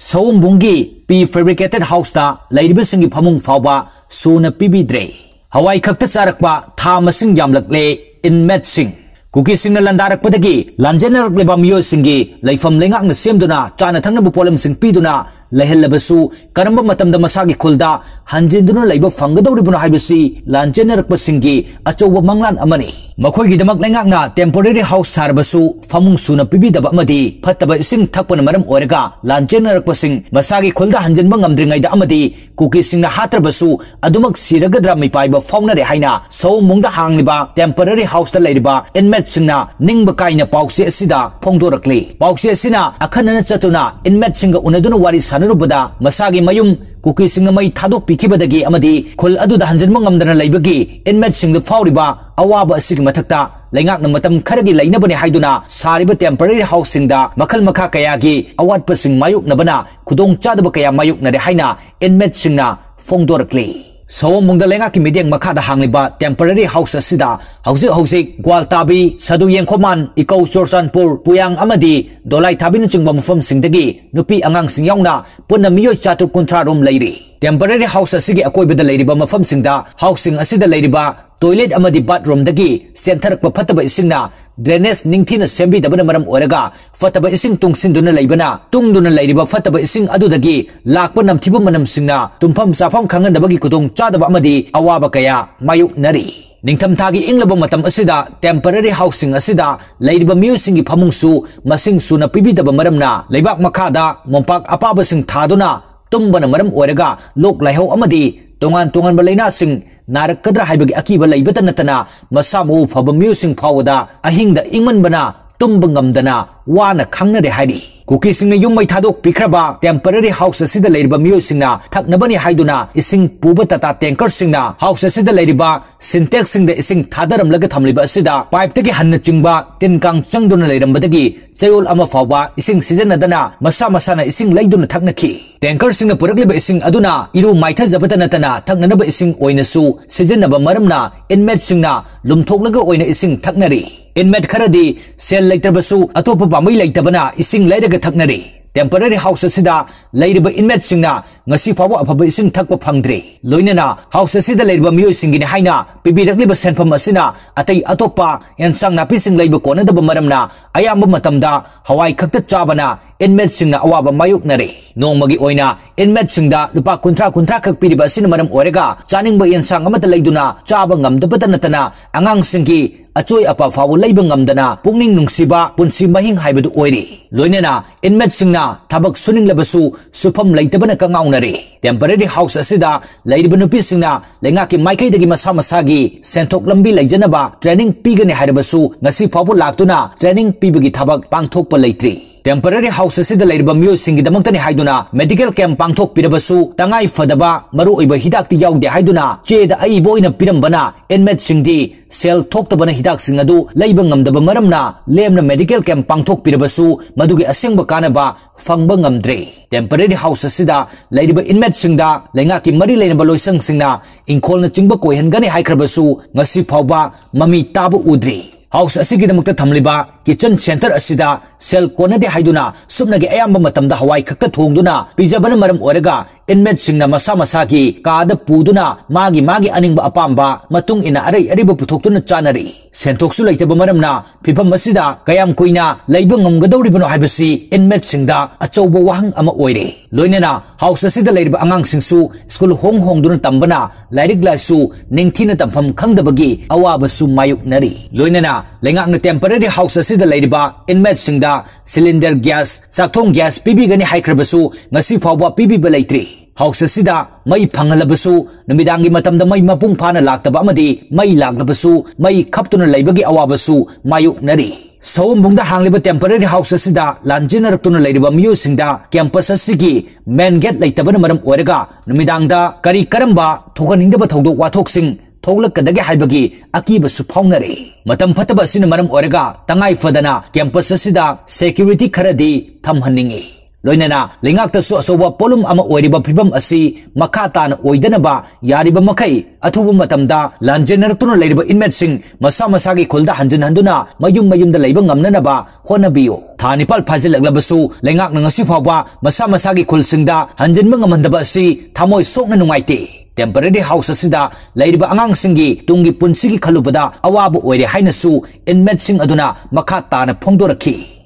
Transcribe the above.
Sawumbunggi P Fabricated House da lairibasingi phamung fawba suna pibidre hawai khakta charakpa tha masing yamlakle inmate sing Kuki sing na landarakpadagi lanjenarak leba miyo singi laifam lengak na semduna chana thangna bu polam sing piduna lahelabasu karamba matamda masagi khulda hanjinduna laiba fanggadawribuna haibasi lanjenarak pasingi achowa manglan amani makhoi gidamak lengak na temporary house sarbasu famung suna pibidaba amadi phattaba ising thakpana maram oraga lanjenarak pasing masagi khulda hanjinba ngamdringaida amadi kuki sing na hatrabasu adumak siragadra mipaiba faunare haina sawmungda hangliba temporary house ta laiba inmate singna ningba kaina pause asida phongdorakli pause asina akhanana chatuna inmate singa unaduna wari sanurubada masagi mayum kuki singna mai thadok pikibadagi amadi khul aduda hanjanma ngamdana laibagi inmate singda fauriba awaba asigi mathakta laingak na matam kharagi lainabani haiduna sariba temporary house singda makhal makha kayagi awatpa sing mayuk nabana khudong chadaba kaya mayuk na re haina inmate singna phongdorakli Sawumbungda lenga ki mideng makada hangliba temporary house asida hauzik Gwaltabi Sadu Yengkhoman Ikaw Chorchanpur Puyang amadi dolai thabina chingba mufam singdagi nupi angang sing yauna punna miyoi chatuk kunthra room leiri temporary house asigi akoibada leiriba mafam singda housing asida leiriba toilet amadi bathroom dagi sentharakpa phataba isingna drainage ningthina sembi dabana maram oraga phataba ising tungsinduna leibana tungduna leiriba phataba ising adudagi lakpa namthiba manam singna tumpham safam khangandabagi kudong chadaba amadi awaba kaya mayuk nari Ningtham thagi inglaba matam asida temporary housing asida leiriba miusingi phamungsu masing suna pibidaba maramna leibak makhada mompak apaba sing thaduna tumbana maram oraga lok laihau amadi tongan balaina sing narak kadra haibagi akiba laibata natana masamu phaba musing phawada ahingda ingman bana tumbangamdana wana khangna de haidi kuki singna yumai thadok pikraba temporary house asida leiriba miyo singna thaknabani haiduna ising puba tata tanker singna house asida leiriba syntax singda ising thadaram laga thamliba asida pipe tagi hanna chingba tinkang changduna leirambadagi chayol ama fawba ising sijanadana masana ising leiduna thaknaki tanker singna purakliba ising aduna iru maitha jabata natana thaknanaba ising oinasu sijanaba maramna inmate singna lumthoklaga oina ising thaknari inmate kharadi sel leitrabasu atopa pamai leitabana ising leiraga thaknari temporary house asida leiriba inmate singna ngasi fawa afaba ising thakpa phangdre loinana house asida leiriba miyo singini haina pibirakliba senpham asina atai atopa yansang napi sing leiba konadaba maramna ayamba matamda hawai khakta chabana inmate singna awaba mayuk nare nongmagi oina inmate singda lupa kuntra khak piriba asina maram orega chaningba yansang amata leiduna chaba ngamdabata natana angang singi achoi apa fawu leiba ngamdana pungning nungsiba punsi mahing haibadu oiri loinena inmate singna thabak suning labasu sufam leitabana kangaunare temporary house asida leiriba nupi singna lengaki maikai dagi masagi senthok lambi leijanaba training pigane haibasu ngasi fawu laktuna training pibagi thabak pangthokpa leitri temporary house asida leiriba miyo singi damaktani haiduna medical camp pangthok pirabasu tangai fadaba maru oiba hidakti yawde haiduna cheda ai boina pirambana inmate singdi sel thoktabana hidak sing adu leiba ngamdaba maramna lemna medical camp pangthok pirabasu madugi asengba kanaba fangba ngamdre temporary house asida leiriba inmate singda lengaki mari leinaba loisang singna ingkholna chingba koihangani haikrabasu ngasi phawba mami tabu udri house asigi damakta thamliba kitchen center asida sel konade haiduna subnagi ayamba matamda hawai khakka thongduna pijabana maram oraga inmate singna masagi kaada puduna magi aningba apamba matung ina ariba puthokuna chanari senthoksu leitaba maramna phifam asida kayam koina leiba ngamgadawribano haibasi inmate singda achauba wahang ama oire loinena house asida leiriba angang singsu school hongduna tambana lairik laisu ningthina tampham khangdabagi awabasu mayuk nari loinena lengakna temporary house asida leiriba inmate singda cylinder gas sakthong gas pibigani haikrabasu ngasi fawba pibiba leitri house asida mai phangalabasu namidangi matamda mai mapung phana laktaba amadi mai laklabasu mai khaptuna leibagi awabasu mayuk nari Sawumbungda hangliba temporary house asida lanjinarakuna leiriba miyo singda campus asigi main gate leitabana maram oraga namidangda kari karamba thoganingdaba thodok wathok sing thoglakadagi haibagi akiba suphongnare matam phataba asina maram oraga tangai fadana campus asida security kharadi thamhaningi loinana lengaktasu asoba polum ama oiriba phibam asi makha tan oidanaba yariba makai athubu matamda lanjenaratuna leiriba inmate sing masa masagi khulda hanjin handuna mayumda leiba ngamnanaba honabiyo thanipal phajilaglabasu lengak na ngasi phawba masa masagi khulsingda hanjinba ngamhandaba asi thamoi sokna nungaite temporary house asida leiriba angang singi tungi punsigi khalubada awabu oire hainasu inmate sing aduna makha tana phongdorakhi